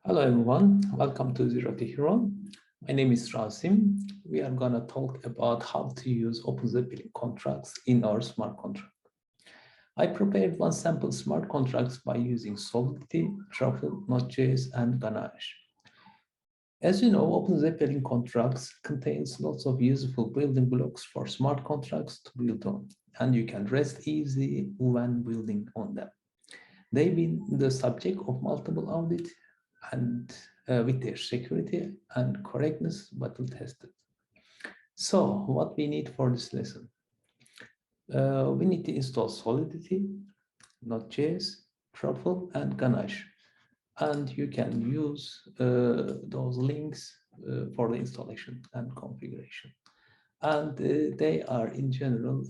Hello everyone, welcome to Zero to Hero. My name is Rasim. We are going to talk about how to use OpenZeppelin contracts in our smart contract. I prepared one sample smart contracts by using Solidity, Truffle, Node.js, and Ganache. As you know, OpenZeppelin contracts contains lots of useful building blocks for smart contracts to build on, and you can rest easy when building on them. They've been the subject of multiple audits and with their security and correctness battle tested. So what we need for this lesson? We need to install Solidity, Node.js, Truffle, and Ganache. And you can use those links for the installation and configuration. And they are in general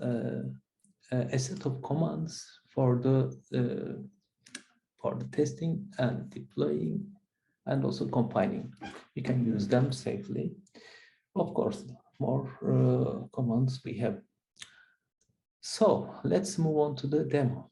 a set of commands for the testing and deploying and also compiling. You can use them safely. Of course, more commands we have. So let's move on to the demo.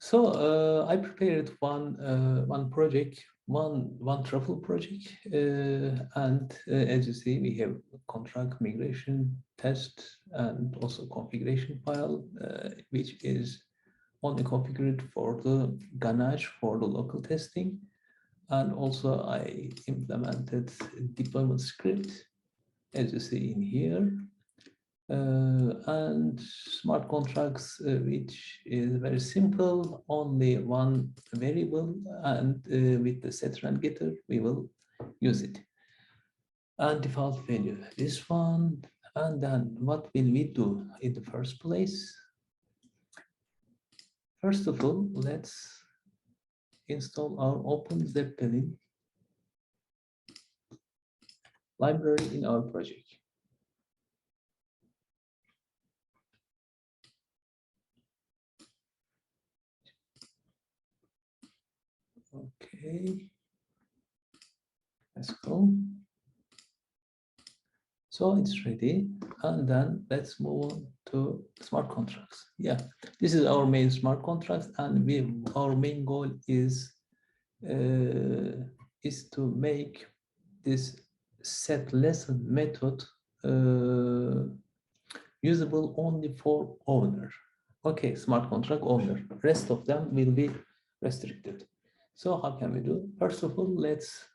So I prepared one project, one Truffle project, and as you see, we have contract migration test and also configuration file, which is only configured for the Ganache for the local testing. And also I implemented deployment script, as you see in here, and smart contracts, which is very simple, only one variable, and with the setter and getter, we will use it. And default value, this one, and then what will we do in the first place? First of all, let's install our OpenZeppelin library in our project. Okay, let's go. So it's ready, and then let's move on to smart contracts. Yeah, this is our main smart contracts, and our main goal is to make this set lesson method usable only for owner. Okay, smart contract owner. Rest of them will be restricted. So how can we do? First of all, let's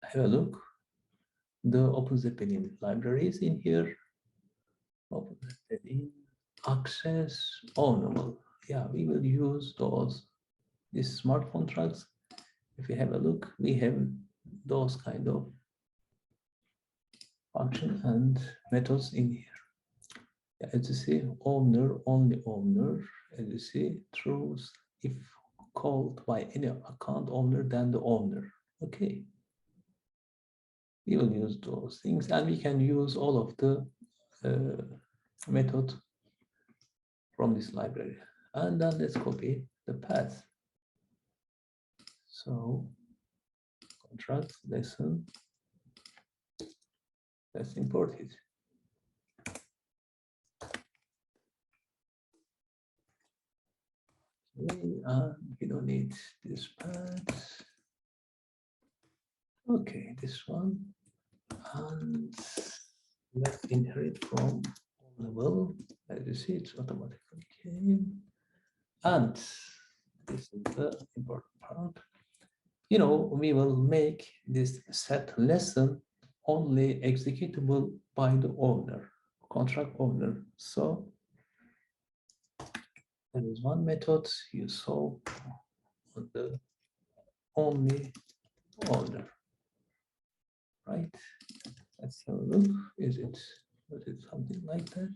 have a look. The OpenZeppelin libraries in here. OpenZeppelin access ownable. Yeah, we will use these smart contracts. If you have a look, we have those kind of function and methods in here. Yeah, as you see, owner, only owner. As you see, true if called by any account owner, then the owner. Okay. We will use those things, and we can use all of the method from this library. And then let's copy the path. So contract lesson, let's import it. Okay, we don't need this path. Okay, this one. And let's inherit from level. As you see, it's automatically came. And this is the important part. You know, we will make this set lesson only executable by the owner, contract owner. So there is one method you saw on the only owner, right? Let's have a look. Was it something like that?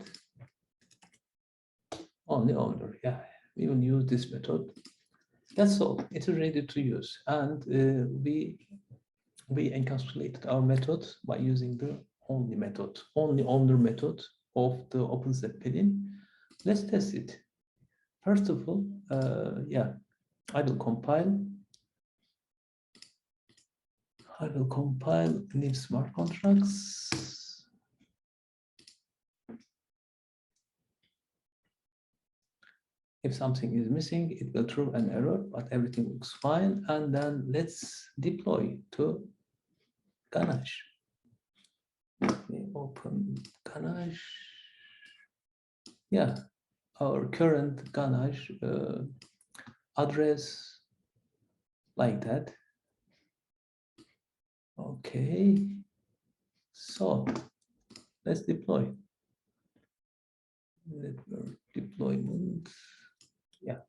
Only owner, yeah. We will use this method. That's all. It is ready to use, and we encapsulated our method by using the only method, only owner method of the OpenZeppelin. Let's test it. First of all, yeah, I will compile new smart contracts. If something is missing, it will throw an error, but everything looks fine. And then let's deploy to Ganache. Let me open Ganache. Yeah, our current Ganache address like that. Okay, so let's deploy. Network deployment. Yeah,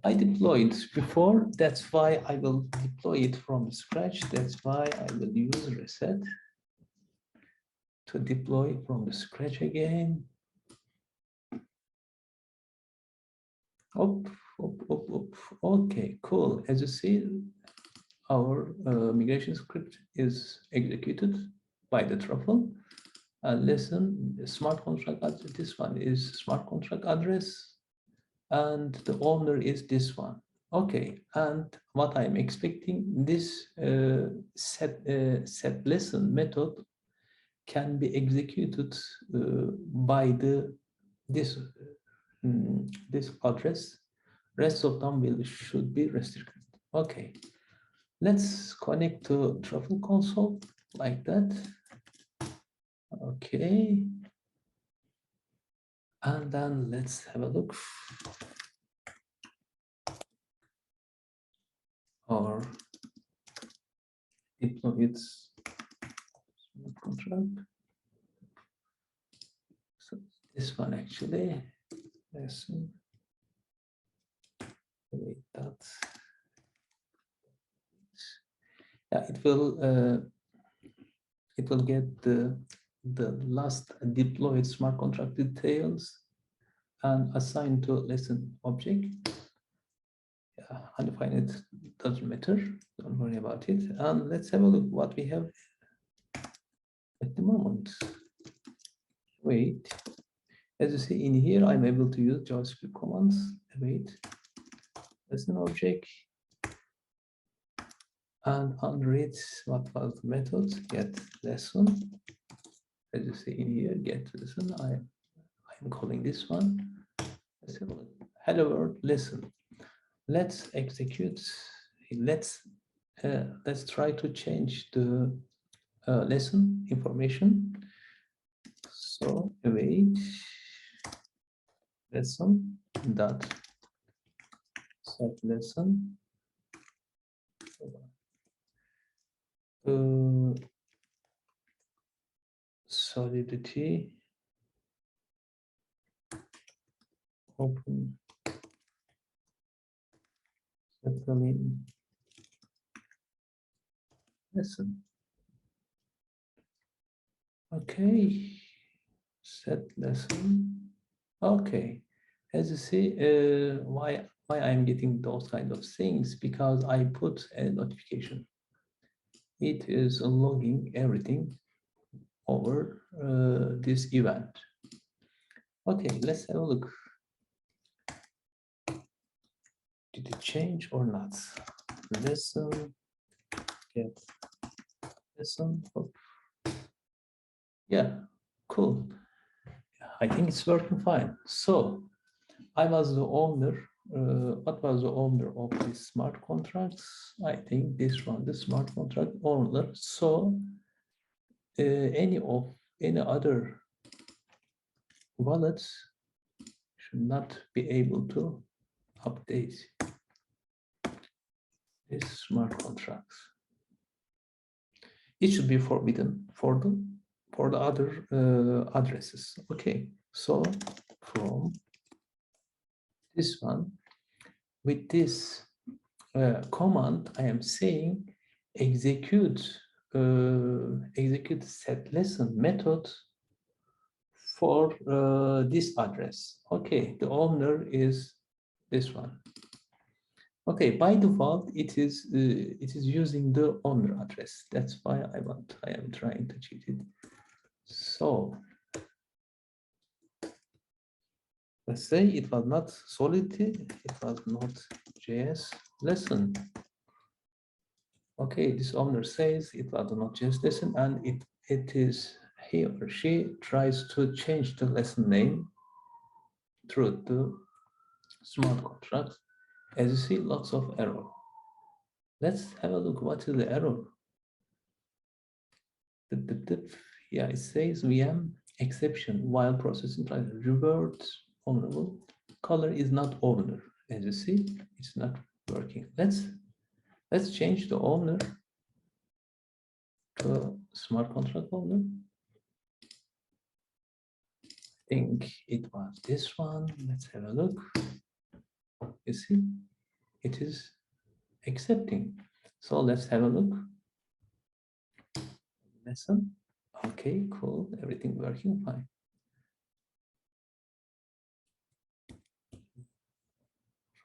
I deployed before. That's why I will deploy it from scratch. That's why I will use reset to deploy from the scratch again. Okay, cool. As you see, our migration script is executed by the Truffle. Listen, smart contract address, this one is smart contract address, and the owner is this one. Okay, and what I'm expecting, this set lesson method can be executed by this address. Rest of them should be restricted. Okay, let's connect to Truffle console like that. Okay, and then let's have a look. Or deploy its smart contract. So this one actually. Rasim. Wait, that's yeah. It will get the last deployed smart contract details and assign to lesson object. Yeah, undefined, it doesn't matter. Don't worry about it. And let's have a look what we have at the moment. Wait, as you see in here, I'm able to use JavaScript commands. Wait, lesson object, and under it, what was the method? Get lesson. As you see in here, get lesson. I'm calling this one. Let's have a look. Hello world, listen. Let's execute. Let's try to change the lesson information. So await lesson dot set lesson Solidity OpenZeppelin lesson. Okay, set lesson. Okay, as you see, why I'm getting those kind of things, because I put a notification. It is logging everything over this event. Okay, let's have a look. Did it change or not? Lesson, get lesson. Oh. Yeah, cool. I think it's working fine. So I was the owner. What was the owner of these smart contracts? I think this one, the smart contract owner. So any other wallets should not be able to update these smart contracts. It should be forbidden for the other addresses. Okay, so from this one, with this command, I am saying execute set lesson method for this address. Okay, the owner is this one. Okay, by default, it is using the owner address. That's why I am trying to cheat it. So let's say it was not Solidity, it was not JS lesson. Okay, this owner says it was not JS lesson, and it is he or she tries to change the lesson name through the smart contracts. As you see, lots of error. Let's have a look. What is the error? Yeah, it says VM exception while processing revert vulnerable. Color is not owner. As you see, it's not working. Let's change the owner to smart contract owner. I think it was this one. Let's have a look. You see, it is accepting. So let's have a look. Lesson. Okay, cool. Everything working fine.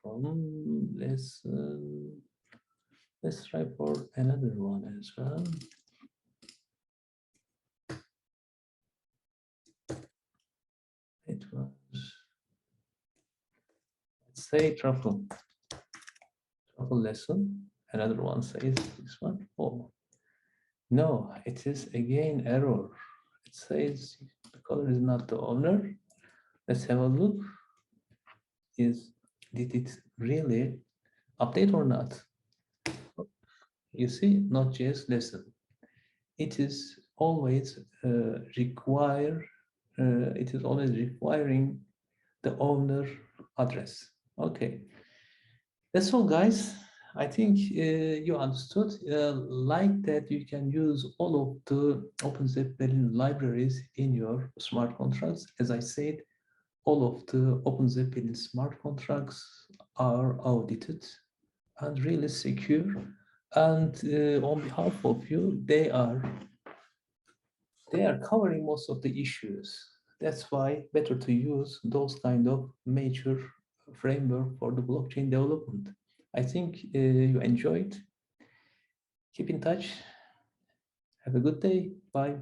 From lesson, let's try for another one as well. It was, let's say Truffle. Truffle lesson. Another one says this one. Oh, no, it is again error. It says the color is not the owner. Let's have a look. Did it really update or not? You see, Node.js lesson. It is always it is always requiring the owner address. Okay, that's all, guys. I think you understood. Like that, you can use all of the OpenZeppelin libraries in your smart contracts. As I said, all of the OpenZeppelin smart contracts are audited and really secure. And on behalf of you, they are covering most of the issues. That's why better to use those kind of major framework for the blockchain development. I think you enjoyed. Keep in touch. Have a good day. Bye.